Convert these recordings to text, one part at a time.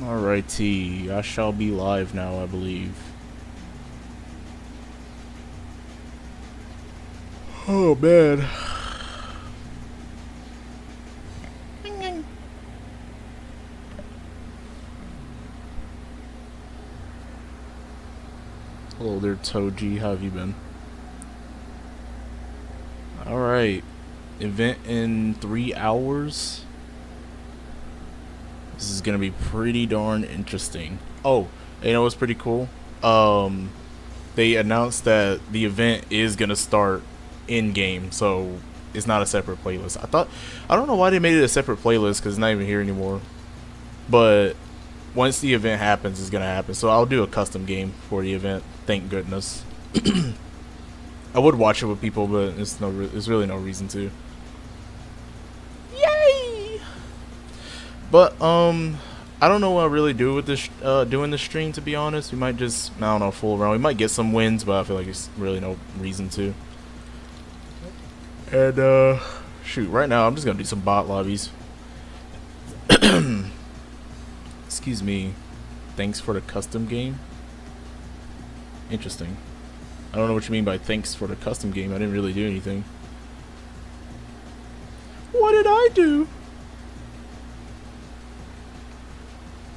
Alrighty, I shall be live now, I believe. Oh man. Hello there, Toji. How have you been? Alright. Event in 3 hours. This is gonna be pretty darn interesting. Oh, you know what's pretty cool? They announced that the event is gonna start in game, so it's not a separate playlist. I don't know why they made it a separate playlist because it's not even here anymore. But once the event happens, it's gonna happen. So I'll do a custom game for the event. Thank goodness. I would watch it with people, but there's really no reason to. Yay! But I don't know what I really do with this doing this stream, to be honest. We might just, I don't know, fool around. We might get some wins, but I feel like there's really no reason to. And shoot, right now I'm just gonna do some bot lobbies. Excuse me. Thanks for the custom game. Interesting. I don't know what you mean by thanks for the custom game. I didn't really do anything. What did I do?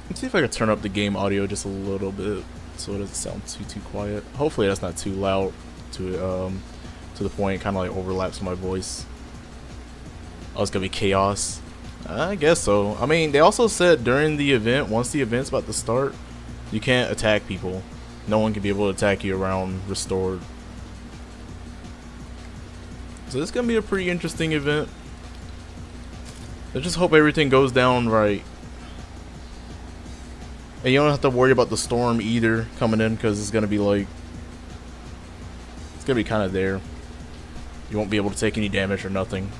Let's see if I can turn up the game audio just a little bit so it doesn't sound too quiet. Hopefully that's not too loud to the point it kind of like overlaps with my voice. Oh, it's gonna be chaos. I guess so. I mean, they also said during the event, once the event's about to start, you can't attack people. No one can be able to attack you around restored. So this is gonna be a pretty interesting event. I just hope everything goes down right. And you don't have to worry about the storm either coming in, because it's gonna be like, it's gonna be kind of there. You won't be able to take any damage or nothing.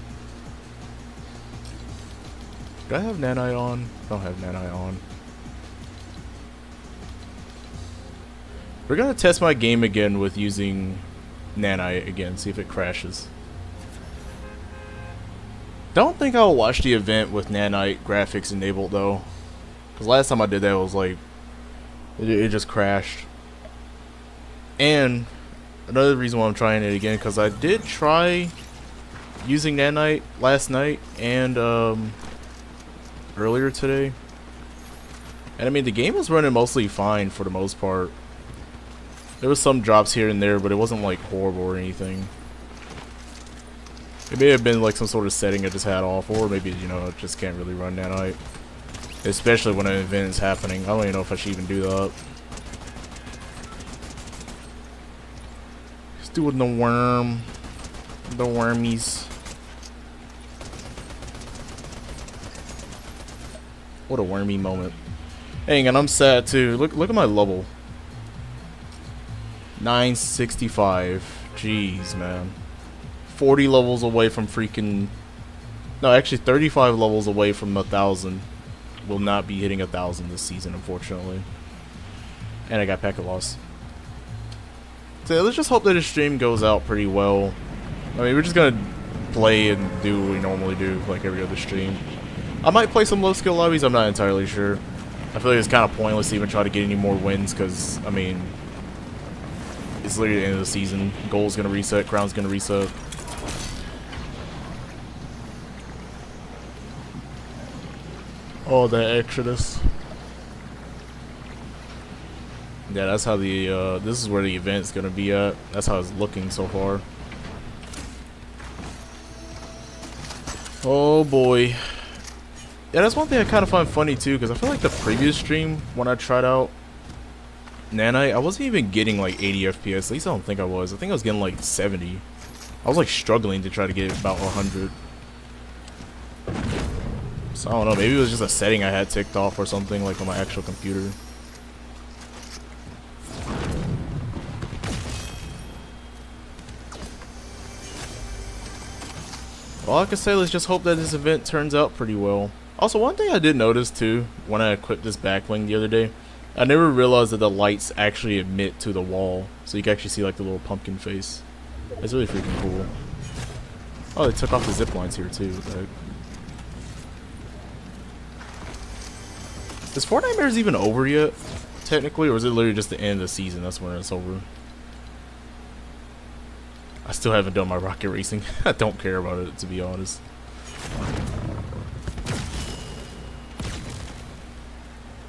Do I have nanite on? I don't have nanite on. We're gonna test my game again with using nanite again, see if it crashes. Don't think I'll watch the event with nanite graphics enabled though, because last time I did that it was like it just crashed. And another reason why I'm trying it again, because I did try using nanite last night and earlier today, and I mean the game was running mostly fine for the most part. There was some drops here and there, but it wasn't like horrible or anything. It may have been like some sort of setting I just had off, or maybe, you know, it just can't really run nanite. Especially when an event is happening. I don't even know if I should even do that. Just doing the worm. The wormies. What a wormy moment. Hang on, I'm sad too. Look at my level. 965. Jeez, man. 40 levels away from freaking... No, actually 35 levels away from 1,000. Will not be hitting 1,000 this season, unfortunately. And I got packet loss. So let's just hope that the stream goes out pretty well. I mean, we're just gonna play and do what we normally do, like every other stream. I might play some low skill lobbies, I'm not entirely sure. I feel like it's kind of pointless to even try to get any more wins, because, I mean... It's literally the end of the season. Goal's gonna reset, crown's gonna reset. Oh, the Exodus. Yeah, that's how the, this is where the event's gonna be at. That's how it's looking so far. Oh boy. Yeah, that's one thing I kind of find funny too, because I feel like the previous stream, when I tried out nanite, I wasn't even getting like 80 FPS. At least I don't think I was. I think I was getting like 70. I was like struggling to try to get about 100. So I don't know, maybe it was just a setting I had ticked off or something, like on my actual computer. Well, like I say, let's just hope that this event turns out pretty well. Also, one thing I did notice too, when I equipped this backbling the other day, I never realized that the lights actually emit to the wall, so you can actually see like the little pumpkin face. It's really freaking cool. Oh, they took off the zip lines here too. What the heck? Is Fortnite even over yet? Technically, or is it literally just the end of the season? That's when it's over. I still haven't done my rocket racing. I don't care about it, to be honest.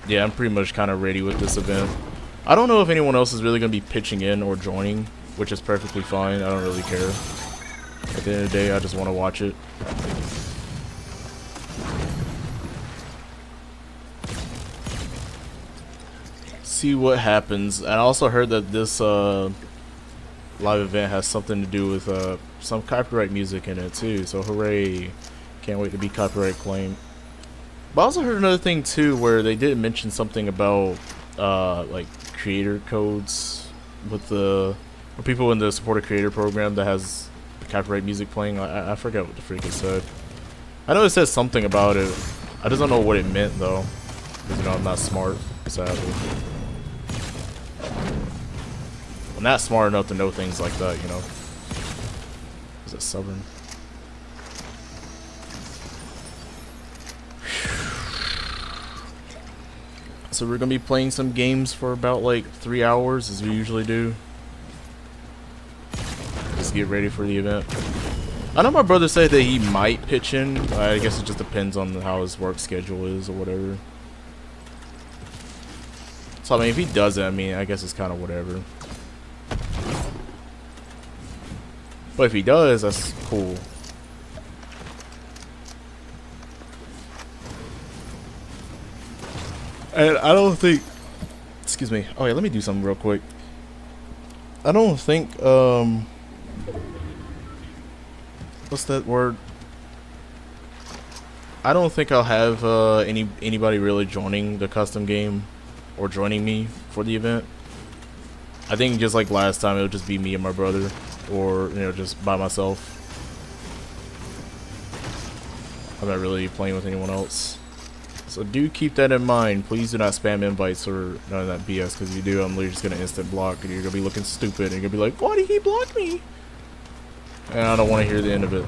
Yeah, I'm pretty much kind of ready with this event. I don't know if anyone else is really going to be pitching in or joining, which is perfectly fine. I don't really care. At the end of the day, I just want to watch it. See what happens. And I also heard that this live event has something to do with some copyright music in it too, so hooray. Can't wait to be copyright claimed. But I also heard another thing too where they did mention something about like creator codes with the people in the supported creator program that has copyright music playing. I forget what the freak it said. I know it says something about it. I just don't know what it meant though, because you know I'm not smart, sadly. I'm not smart enough to know things like that, you know. Is it stubborn? So we're gonna be playing some games for about like 3 hours, as we usually do. Just get ready for the event. I know my brother said that he might pitch in. I guess it just depends on how his work schedule is or whatever. So I mean, if he doesn't, I mean, I guess it's kind of whatever. But if he does, that's cool. And I don't think, excuse me. Oh yeah, let me do something real quick. I don't think, what's that word? I don't think I'll have anybody really joining the custom game or joining me for the event. I think just like last time, it'll just be me and my brother, or you know, just by myself. I'm not really playing with anyone else. So do keep that in mind. Please do not spam invites or none of that BS, because if you do, I'm literally just gonna instant block, and you're gonna be looking stupid, and you're gonna be like, why did he block me? And I don't want to hear the end of it.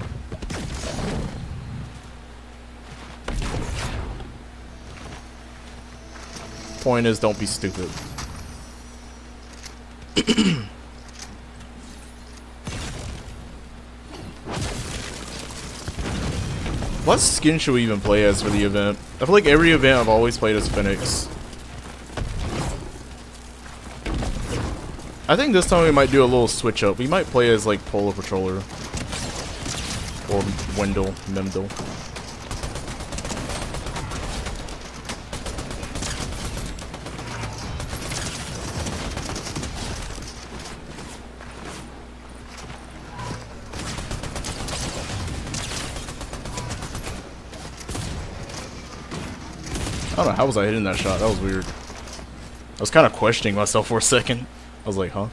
Point is, don't be stupid. What skin should we even play as for the event? I feel like every event I've always played as Phoenix. I think this time we might do a little switch up. We might play as like Polar Patroller. Or Wendell, Memdel. I don't know, how was I hitting that shot? That was weird. I was kind of questioning myself for a second. I was like, huh?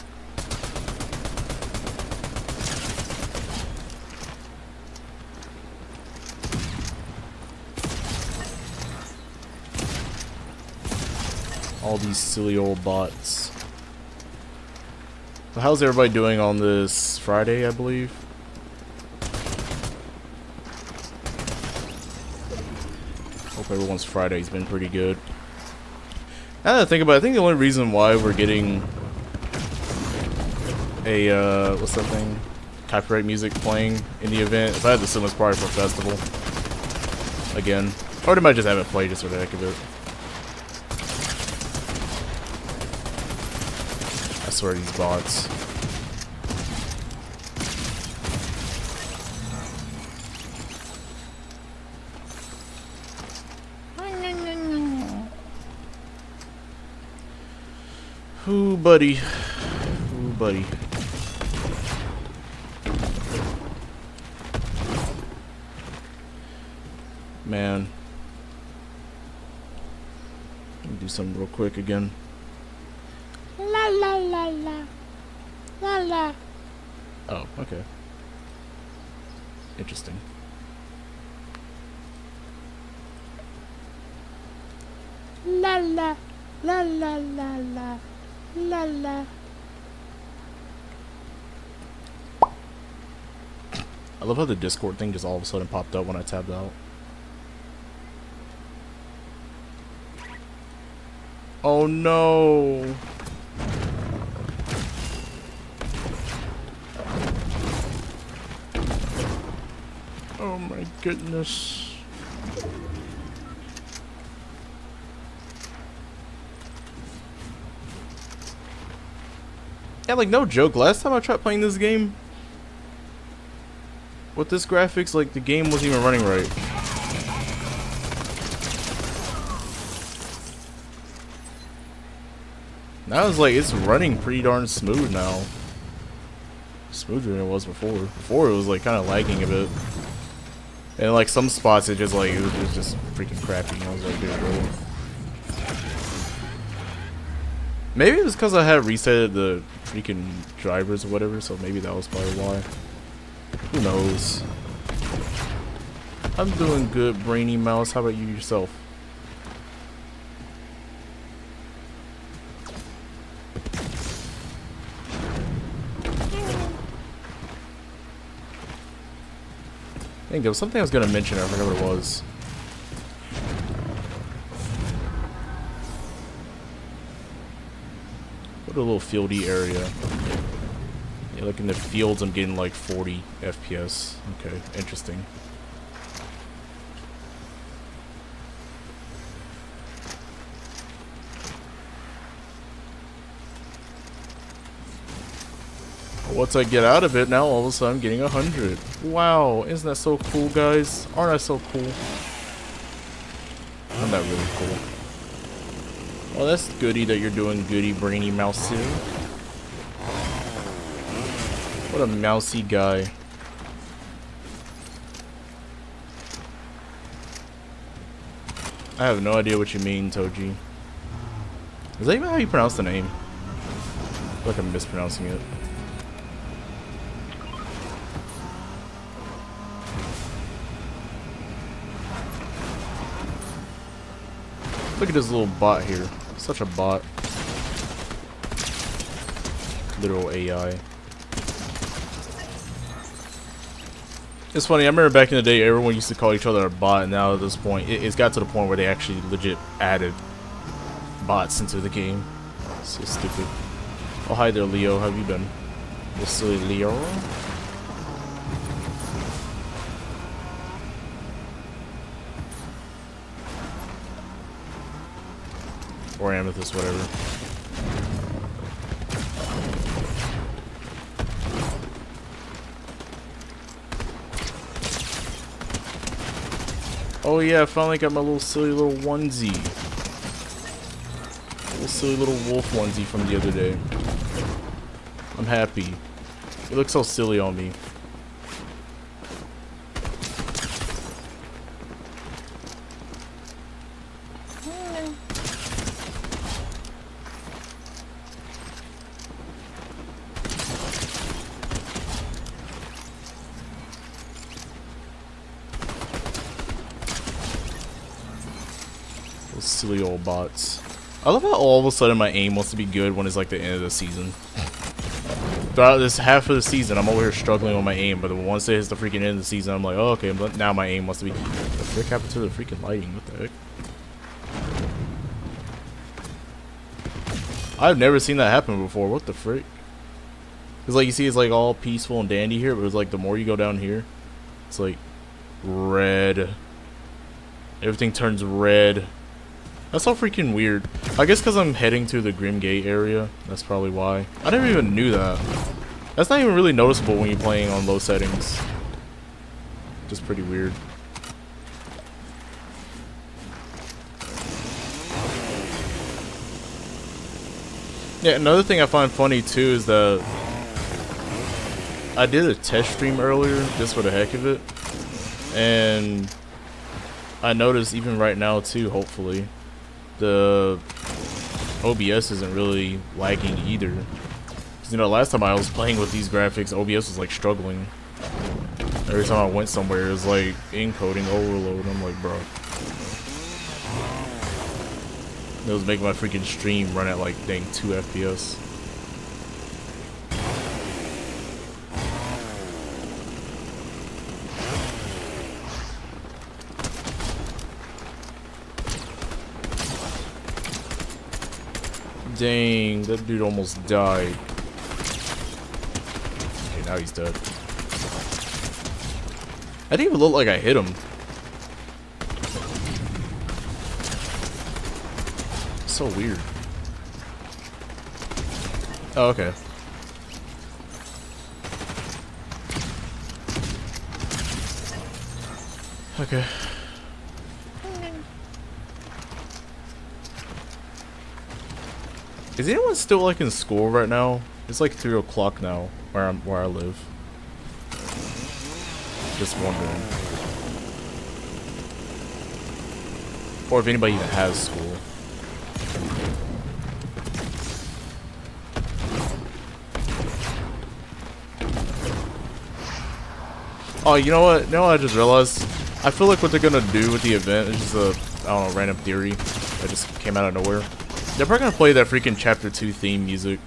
All these silly old bots. So how's everybody doing on this Friday, I believe? Hope everyone's Friday's been pretty good. Now that I think about it, I think the only reason why we're getting a, what's that thing? Copyright music playing in the event. If I had the sim, it's probably for a festival. Again. Or they might just have it play just for the heck of it. I swear these bots. Ooh, buddy. Ooh, buddy. Man. Let me do something real quick again. La la la la. La la. Oh, okay. Interesting. La la. La la la la. La la. I love how the Discord thing just all of a sudden popped up when I tabbed out. Oh no. Oh my goodness. Yeah, like no joke, last time I tried playing this game with this graphics, like the game wasn't even running right. Now it's like it's running pretty darn smooth now. Smoother than it was before. Before it was like kind of lagging a bit. And like some spots it just like it was just freaking crappy. I was like, dude, really? Maybe it was because I had reset the freaking drivers or whatever, so maybe that was probably why. Who knows? I'm doing good, Brainy Mouse. How about you yourself? I think there was something I was gonna mention. I forgot what it was. What a little fieldy area. Yeah, like in the fields, I'm getting like 40 FPS. Okay, interesting. Once I get out of it, now all of a sudden I'm getting 100. Wow, isn't that so cool, guys? Aren't I so cool? I'm not really cool. Well, that's goody that you're doing, goody brainy mouse too. What a mousy guy. I have no idea what you mean, Toji. Is that even how you pronounce the name? I feel like I'm mispronouncing it. Look at this little bot here. Such a bot. Literal AI. It's funny, I remember back in the day, everyone used to call each other a bot, and now at this point, it's got to the point where they actually legit added bots into the game. So stupid. Oh, hi there, Leo. How have you been? Little silly Leo. Or amethyst, whatever. Oh yeah, I finally got my little silly little onesie. Little silly little wolf onesie from the other day. I'm happy. It looks so silly on me. Those silly old bots. I love how all of a sudden my aim wants to be good when it's like the end of the season. Throughout this half of the season, I'm over here struggling with my aim, but once it hits the freaking end of the season, I'm like, oh, okay, but now my aim wants to be... What the frick happened to the freaking lighting? What the heck? I've never seen that happen before. What the frick? Because, like, you see it's, like, all peaceful and dandy here, but it's, like, the more you go down here, it's, like, red. Everything turns red. That's so freaking weird. I guess because I'm heading to the Grim Gate area. That's probably why. I never even knew that. That's not even really noticeable when you're playing on low settings. Just pretty weird. Yeah, another thing I find funny too is that I did a test stream earlier just for the heck of it. And I noticed even right now too, hopefully, the OBS isn't really lagging either. 'Cause, you know, last time I was playing with these graphics, OBS was like struggling. Every time I went somewhere, it was like encoding overload. I'm like, bro. It was making my freaking stream run at like dang 2 FPS. Dang, that dude almost died. Okay, now he's dead. I didn't even look like I hit him. So weird. Oh, okay. Okay. Is anyone still like in school right now? It's like 3 o'clock now where I live. Just wondering. Or if anybody even has school. Oh, you know what? I just realized. I feel like what they're gonna do with the event is just a, I don't know, random theory that just came out of nowhere. They're probably gonna play that freaking Chapter 2 theme music.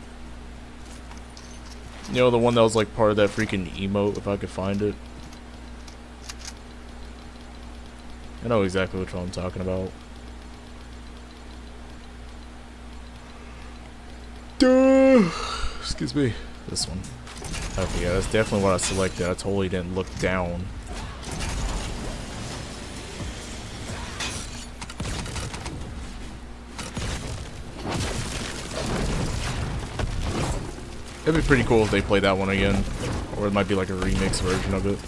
You know, the one that was like part of that freaking emote, if I could find it. I know exactly which one I'm talking about. Duh. Excuse me. This one. Okay, yeah, that's definitely what I selected. I totally didn't look down. It'd be pretty cool if they play that one again. Or it might be like a remix version of it.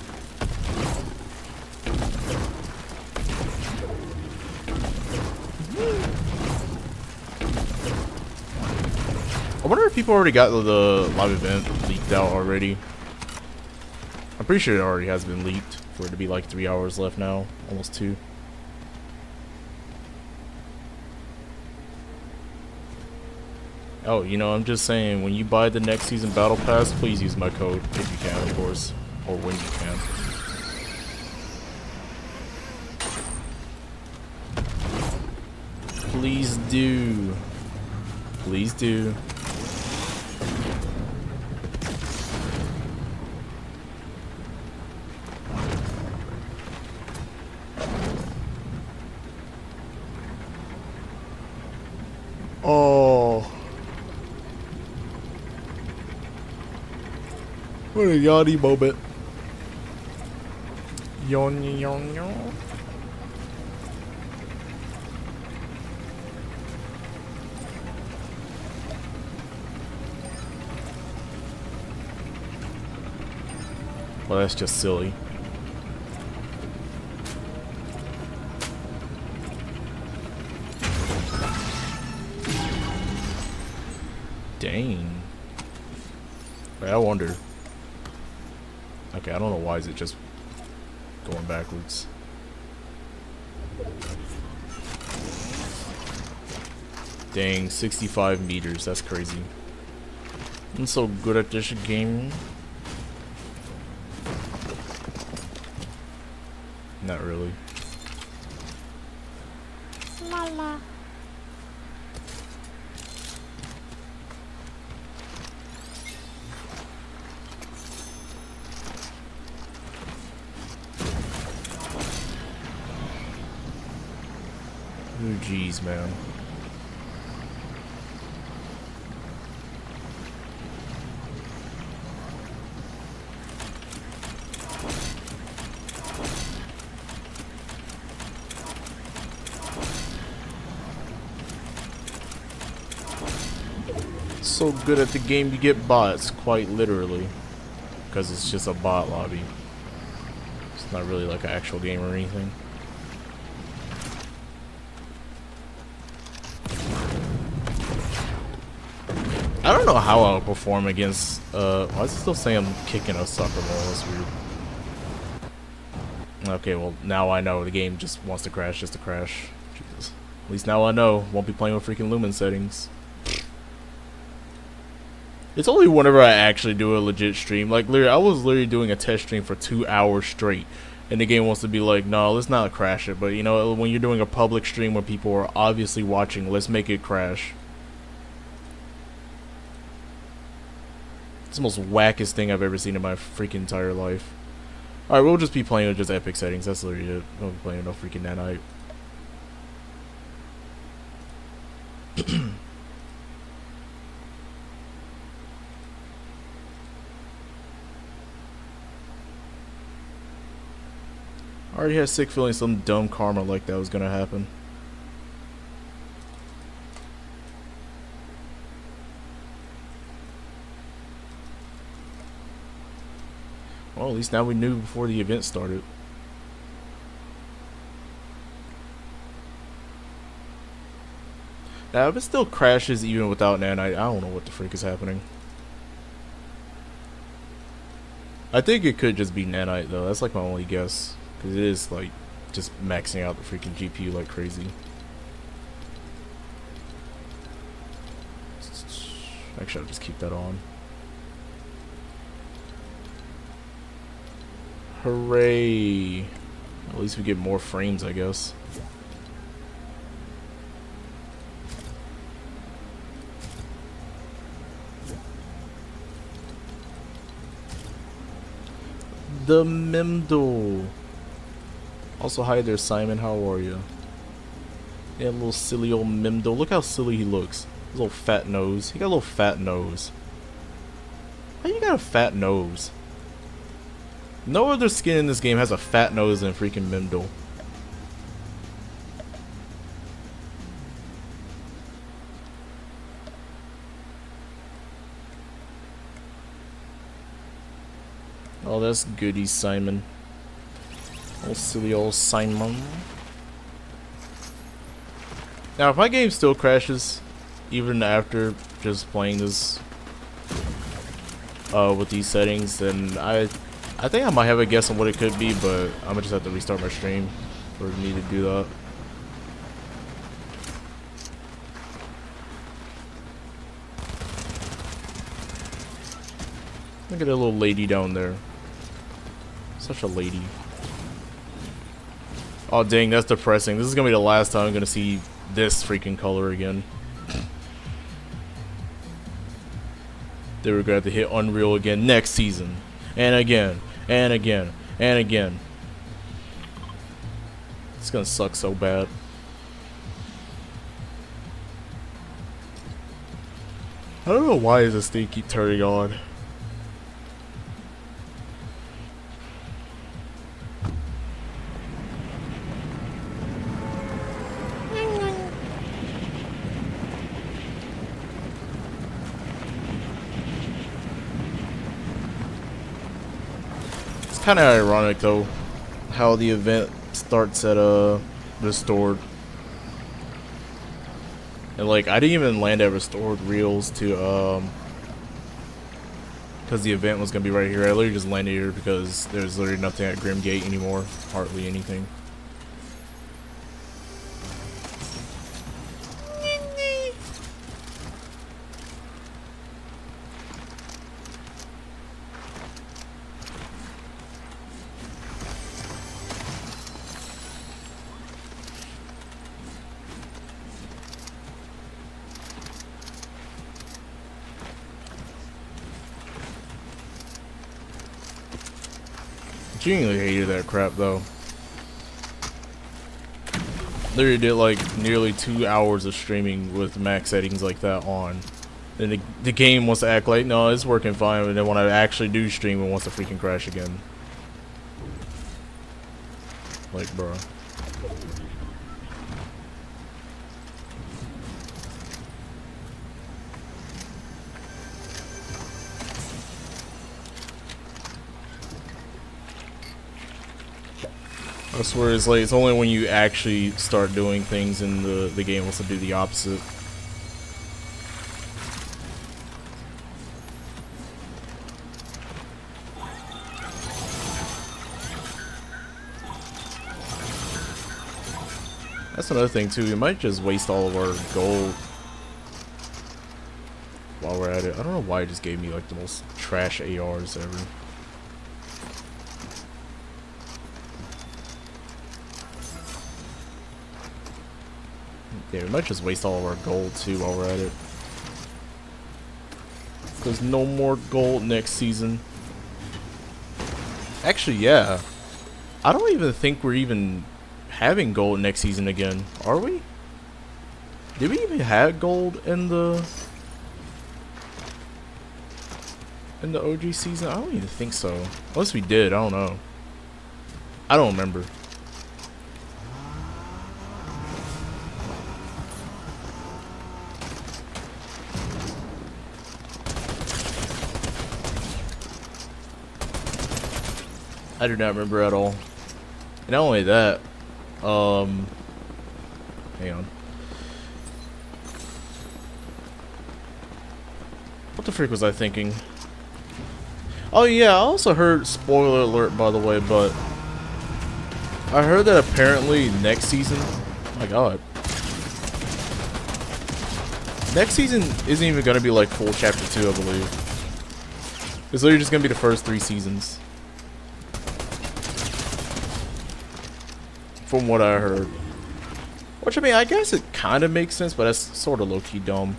I wonder if people already got the live event leaked out already. I'm pretty sure it already has been leaked for it to be like 3 hours left now. Almost 2. Oh, you know, I'm just saying, when you buy the next season battle pass, please use my code if you can, of course, or when you can. Please do. Please do. Oh. What a yawny moment. Yawn, yawn, yawn. Well, that's just silly. Dang. Wait, I wonder. Okay, I don't know why is it just going backwards. Dang, 65 meters. That's crazy. I'm so good at this game. Not really. Mama. Oh, jeez, man. So good at the game you get bots, quite literally. Because it's just a bot lobby. It's not really like an actual game or anything. I don't know how I'll perform against, why is it still saying I'm kicking a soccer ball? That's weird. Okay, well, now I know the game just wants to crash just to crash. Jesus. At least now I know. Won't be playing with freaking Lumen settings. It's only whenever I actually do a legit stream. Like, literally, I was literally doing a test stream for 2 hours straight. And the game wants to be like, no, let's not crash it. But, you know, when you're doing a public stream where people are obviously watching, let's make it crash. It's the most wackest thing I've ever seen in my freaking entire life. Alright, we'll just be playing with just epic settings. That's literally it. We won't be playing with no freaking nanite. I already had a sick feeling some dumb karma like that was gonna happen. Well, at least now we knew before the event started. Now, if it still crashes even without nanite, I don't know what the freak is happening. I think it could just be nanite though. That's like my only guess, because it is like just maxing out the freaking GPU like crazy. Actually, I'll just keep that on. Hooray! At least we get more frames, I guess. The Mimdle. Also, hi there, Simon. How are you? Yeah, little silly old Mimdle. Look how silly he looks. His little fat nose. He got a little fat nose. How you got a fat nose? No other skin in this game has a fat nose than freaking Mimdle. Oh, that's goody, Simon. Oh, silly old Simon. Now, if my game still crashes, even after just playing this with these settings, then I think I might have a guess on what it could be, but I'm gonna just have to restart my stream for me to do that. Look at that little lady down there. Such a lady. Oh dang, that's depressing. This is gonna be the last time I'm gonna see this freaking color again. They were gonna have to hit Unreal again next season. And again. And again. And again. It's gonna suck so bad. I don't know why does this thing keep turning on. Kind of ironic though, how the event starts at restored, and like I didn't even land at restored reels to because the event was gonna be right here. I literally just landed here because there's literally nothing at Grim Gate anymore, hardly anything. Genuinely hated that crap though. Literally did like nearly 2 hours of streaming with max settings like that on. Then the game wants to act like, no, it's working fine, and then when I actually do stream, it wants to freaking crash again. Like, bro. I swear it's like, it's only when you actually start doing things in the game wants to do the opposite. That's another thing too, we might just waste all of our gold while we're at it. I don't know why it just gave me like the most trash ARs ever. Yeah, we might just waste all of our gold too while we're at it. There's no more gold next season. Actually, yeah. I don't even think we're even having gold next season again. Are we? Did we even have gold in the OG season? I don't even think so. Unless we did, I don't know. I don't remember. I do not remember at all. And not only that, hang on. What the freak was I thinking? Oh yeah, I also heard, spoiler alert by the way, but I heard that apparently next season, oh my god, next season isn't even gonna be like full chapter 2, I believe. It's literally just gonna be the first 3 seasons. From what I heard. Which, I mean, I guess it kind of makes sense, but that's sort of low-key dumb.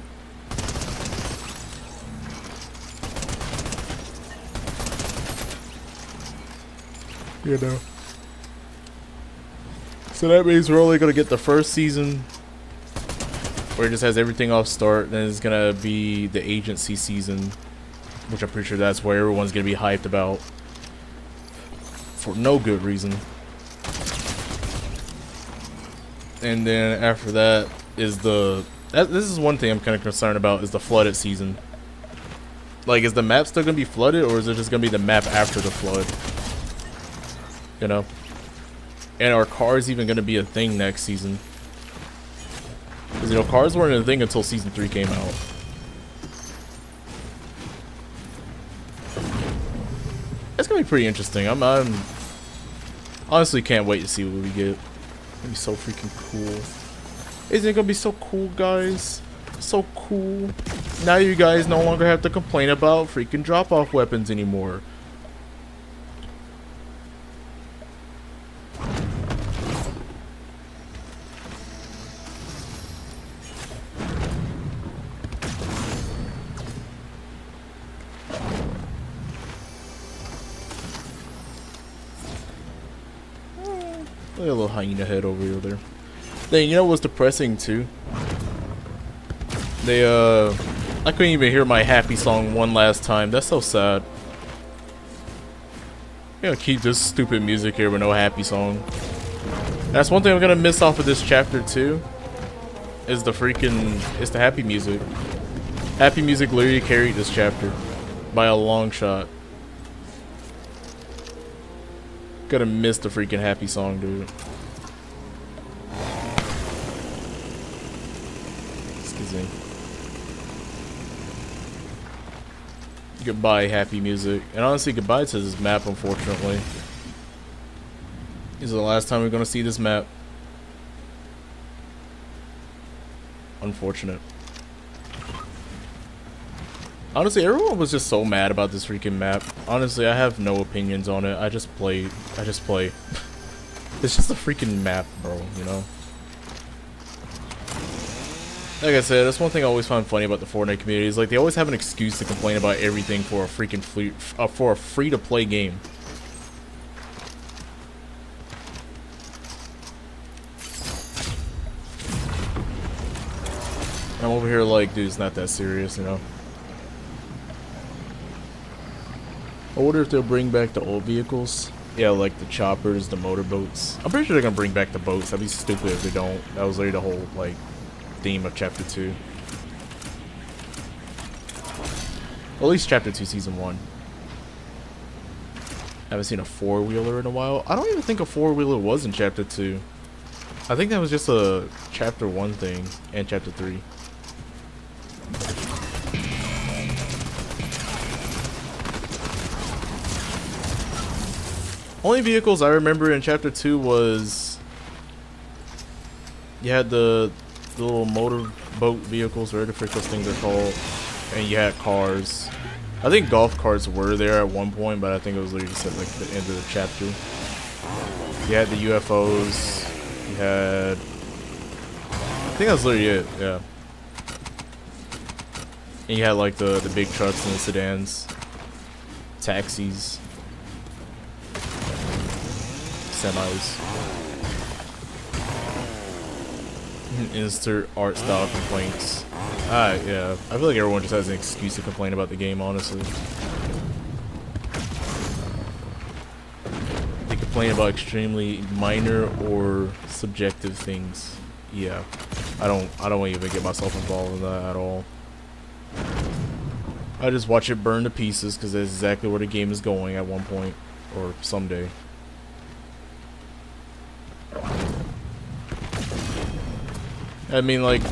You know. So that means we're only going to get the first season, where it just has everything off start. Then it's going to be the agency season, which I'm pretty sure that's where everyone's going to be hyped about. For no good reason. And then after that is the... this is one thing I'm kind of concerned about, is the flooded season. Like, is the map still going to be flooded, or is it just going to be the map after the flood? You know? And are cars even going to be a thing next season? Because, you know, cars weren't a thing until Season 3 came out. It's going to be pretty interesting. I'm honestly can't wait to see what we get. It's gonna be so freaking cool. Isn't it gonna be so cool, guys? So cool. Now you guys no longer have to complain about freaking drop-off weapons anymore. Look at a little hyena head over there. Then you know what's depressing too? They I couldn't even hear my happy song one last time. That's so sad. I'm gonna keep this stupid music here with no happy song. That's one thing I'm gonna miss off of this chapter too. Is the freaking the happy music. Happy music literally carried this chapter by a long shot. Gonna miss the freaking happy song, dude. Excuse me. Goodbye, happy music. And honestly, goodbye to this map, unfortunately. This is the last time we're gonna see this map. Unfortunate. Honestly, everyone was just so mad about this freaking map. Honestly, I have no opinions on it. I just play. It's just a freaking map, bro, you know? Like I said, that's one thing I always find funny about the Fortnite community, is like they always have an excuse to complain about everything for a freaking free-to-play game. And I'm over here like, dude, it's not that serious, you know? I wonder if they'll bring back the old vehicles. Yeah, like the choppers, the motorboats. I'm pretty sure they're gonna bring back the boats. That'd be stupid if they don't. That was literally the whole, like, theme of Chapter 2. Well, at least Chapter 2, Season 1. Haven't seen a four-wheeler in a while. I don't even think a four-wheeler was in Chapter 2. I think that was just a Chapter 1 thing and Chapter 3. Only vehicles I remember in Chapter 2 was... You had the little motorboat vehicles, whatever the frick those things are called. And you had cars. I think golf carts were there at one point, but I think it was literally just at like the end of the chapter. You had the UFOs. You had... I think that was literally it, yeah. And you had like the big trucks and the sedans. Taxis. Semis. Insert art style complaints. Yeah. I feel like everyone just has an excuse to complain about the game, honestly. They complain about extremely minor or subjective things. Yeah. I don't even get myself involved in that at all. I just watch it burn to pieces because that's exactly where the game is going at one point. or someday. I mean, like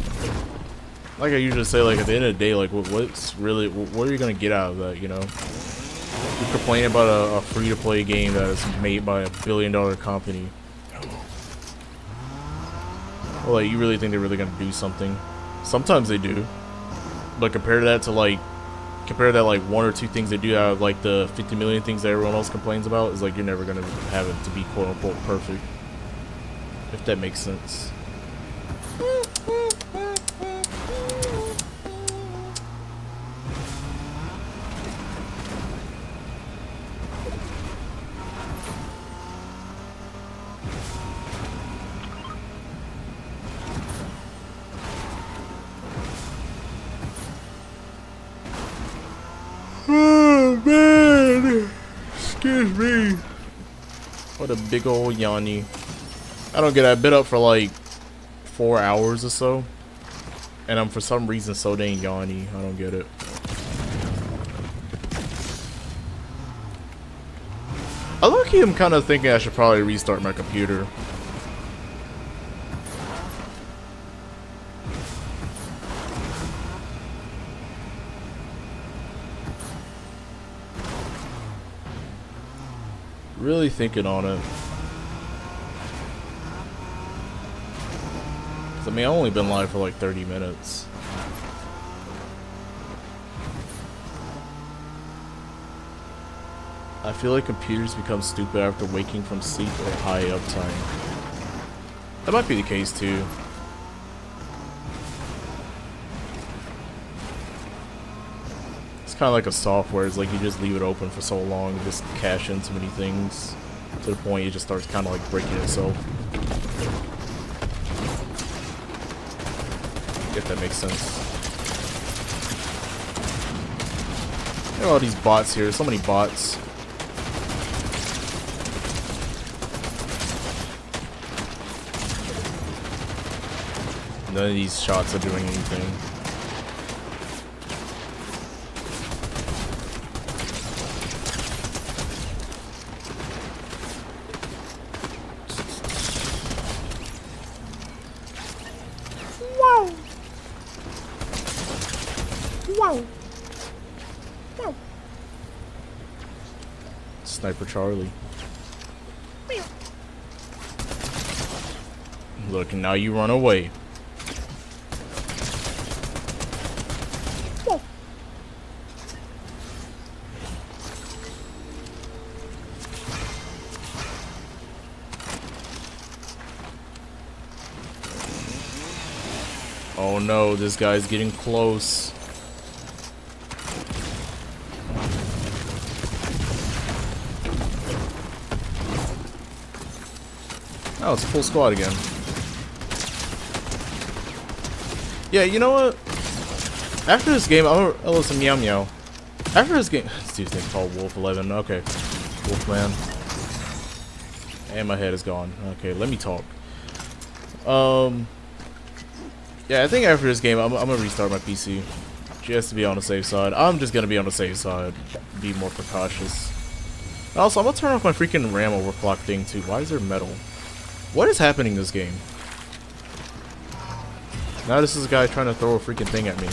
I usually say, like, at the end of the day, like, what's really, what are you gonna get out of that, you know? You complain about a free-to-play game that is made by a billion-dollar company. Well, like, you really think they're really gonna do something? Sometimes they do, but compare that, like, one or two things they do out of, like, the 50 million things that everyone else complains about, is like, you're never gonna have it to be quote-unquote perfect. If that makes sense. Oh man, excuse me. What a big old yawny. I don't get it. I've been up for like 4 hours or so, and I'm for some reason so dang yawny. I don't get it. I low-key am kind of thinking I should probably restart my computer. Really thinking on it. I mean, I've only been live for like 30 minutes. I feel like computers become stupid after waking from sleep or high uptime. That might be the case too. It's kind of like a software. It's like you just leave it open for so long, you just cache in too many things to the point it just starts kind of like breaking itself. If that makes sense. Look at all these bots here. So many bots. None of these shots are doing anything. Wow. Wow. Wow. Sniper Charlie. Look, now you run away. Oh no, this guy's getting close. Oh, it's a full squad again. Yeah, you know what? After this game, I'll listen, meow meow. After this game, this dude's name called Wolf 11. Okay, Wolfman. And my head is gone. Okay, let me talk. Yeah, I think after this game, I'm gonna restart my PC. Just to be on the safe side. I'm just gonna be on the safe side. Be more precautious. Also, I'm gonna turn off my freaking RAM overclock thing too. Why is there metal? What is happening in this game? Now this is a guy trying to throw a freaking thing at me.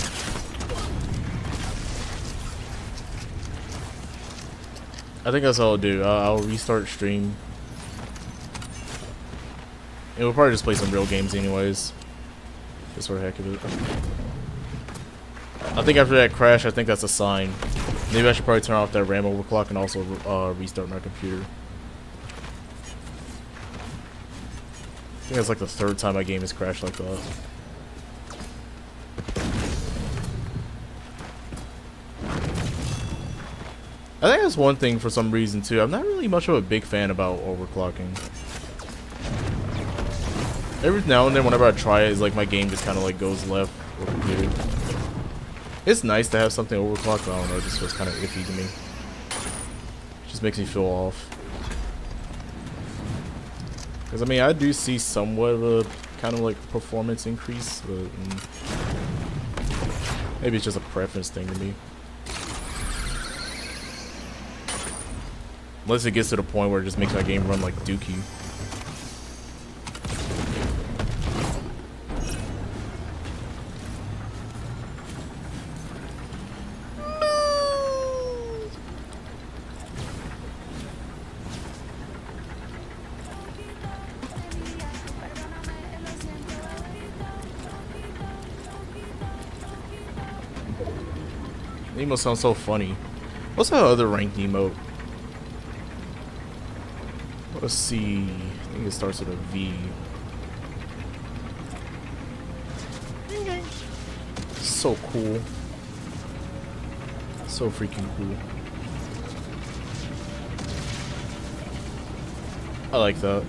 I think that's all I'll do. I'll restart stream. And we'll probably just play some real games anyways. Just for the heck of it. I think after that crash, I think that's a sign. Maybe I should probably turn off that RAM overclock and also restart my computer. I think that's like the third time my game has crashed like that. I think that's one thing for some reason too. I'm not really much of a big fan about overclocking. Every now and then, whenever I try it, it's like my game just kind of like goes left or computer. It's nice to have something overclocked, but I don't know, it just feels kind of iffy to me. It just makes me feel off. Because I mean, I do see somewhat of a kind of like performance increase, but maybe it's just a preference thing to me. Unless it gets to the point where it just makes my game run like Dookie. The emote sounds so funny. What's that other ranked emote? Let's see. I think it starts with a V. So cool. So freaking cool. I like that.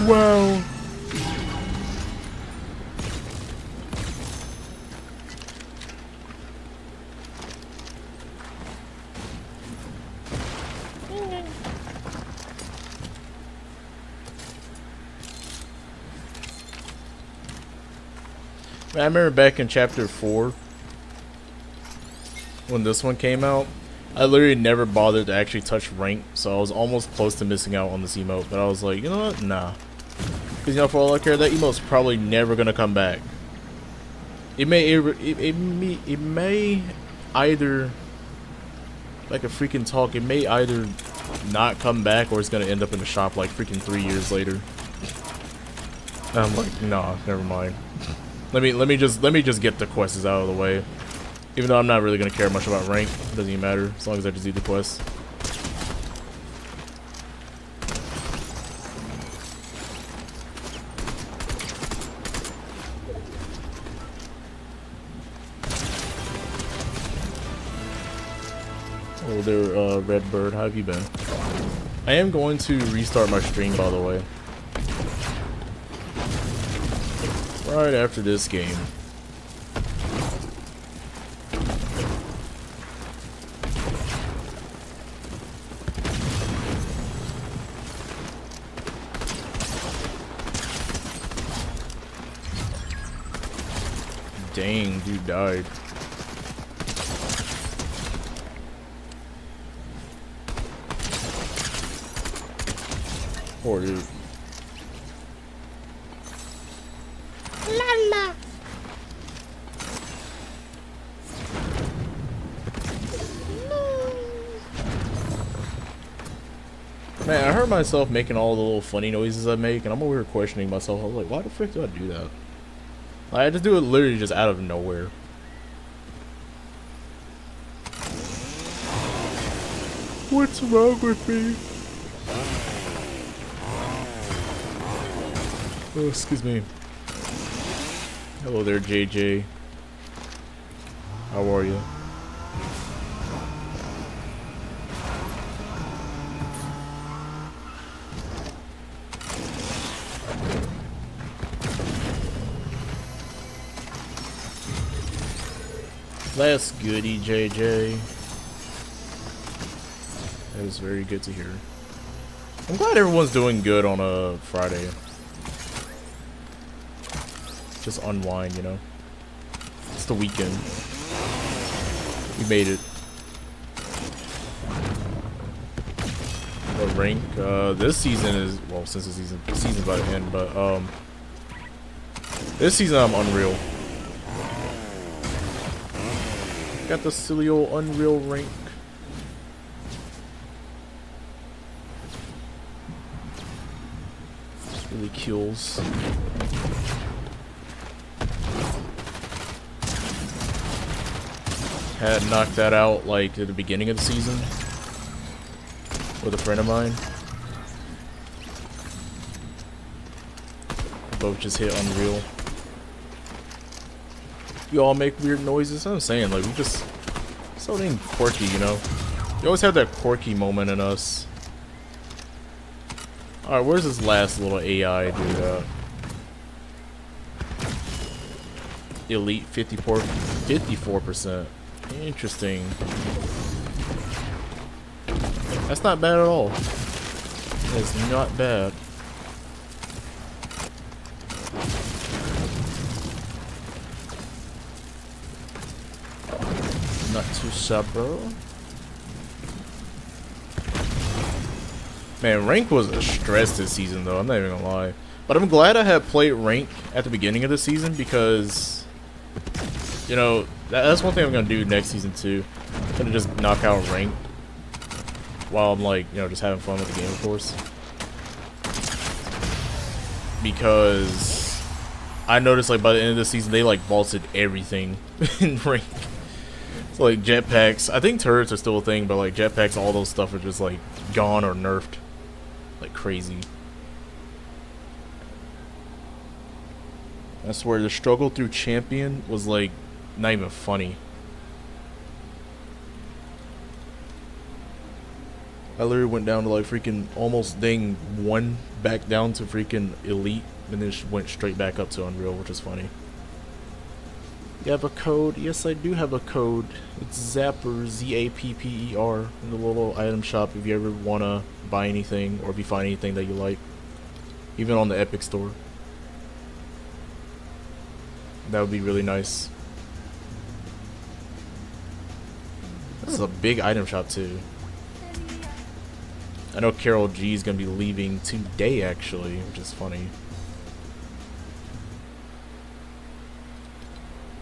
Wow. I remember back in chapter 4 when this one came out, I literally never bothered to actually touch rank, so I was almost close to missing out on this emote, but I was like, you know what? Nah. Because, you know, for all I care, that emote's probably never gonna come back. It may either, like a freaking talk, it may either not come back or it's gonna end up in the shop like freaking 3 years later. And I'm like, nah, never mind. Let me just get the quests out of the way. Even though I'm not really gonna care much about rank, it doesn't even matter as long as I just do the quests. Oh, there, Redbird, how have you been? I am going to restart my stream, by the way. Right after this game. Dang, dude died. Poor dude. Man, I heard myself making all the little funny noises I make, and I'm over here questioning myself. I was like, why the frick do I do that? Like, I just do it literally just out of nowhere. What's wrong with me? Oh, excuse me. Hello there, JJ. How are you? That's goody, JJ. That is very good to hear. I'm glad everyone's doing good on a Friday. Just unwind, you know. It's the weekend. We made it. What rank? This season is, well, since the season's about to end, but this season I'm Unreal. Got the silly old Unreal rank. Just really kills. Had knocked that out like at the beginning of the season with a friend of mine. Both just hit Unreal. You all make weird noises. I'm saying, like, we just so dang quirky, you know. You always have that quirky moment in us. All right, where's this last little AI dude? Elite 54%. Interesting. That's not bad at all. It's not bad. Not too What's up, bro? Man, rank was a stress this season, though. I'm not even gonna lie. But I'm glad I had played rank at the beginning of the season because, you know, that's one thing I'm gonna do next season too. I'm gonna just knock out rank while I'm like, you know, just having fun with the game, of course. Because I noticed like by the end of the season they like vaulted everything in rank. So like jetpacks, I think turrets are still a thing, but like jetpacks, all those stuff are just like gone or nerfed like crazy. I swear the struggle through champion was like not even funny. I literally went down to like freaking almost dang 1 back down to freaking elite and then went straight back up to unreal, which is funny. You have a code? Yes, I do have a code. It's Zapper, Z-A-P-P-E-R, in the little item shop if you ever want to buy anything or if you find anything that you like. Even on the Epic store. That would be really nice. This is a big item shop too. I know Carol G is going to be leaving today actually, which is funny.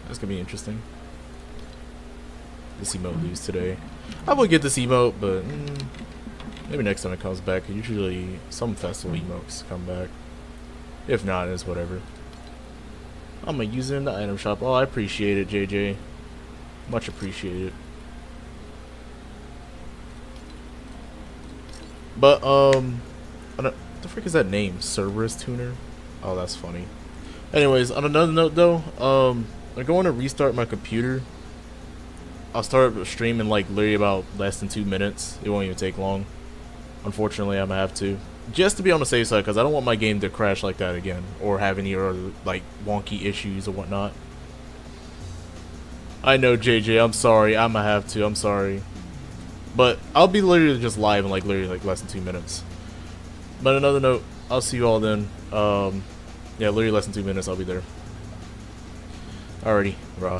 That's going to be interesting. This emote leaves today. I will get this emote, but maybe next time it comes back. Usually some festival emotes come back. If not, it's whatever. I'm going to use it in the item shop. Oh, I appreciate it, JJ. Much appreciated. But, what the frick is that name? Cerberus Tuner? Oh, that's funny. Anyways, on another note though, I'm going to restart my computer. I'll start streaming like literally about less than 2 minutes. It won't even take long. Unfortunately, I'm gonna have to. Just to be on the safe side, because I don't want my game to crash like that again. Or have any other, like, wonky issues or whatnot. I know, JJ, I'm sorry. I'm gonna have to. I'm sorry. But I'll be literally just live in like literally like less than 2 minutes. But another note, I'll see you all then. Yeah, literally less than 2 minutes, I'll be there. Alrighty, raw.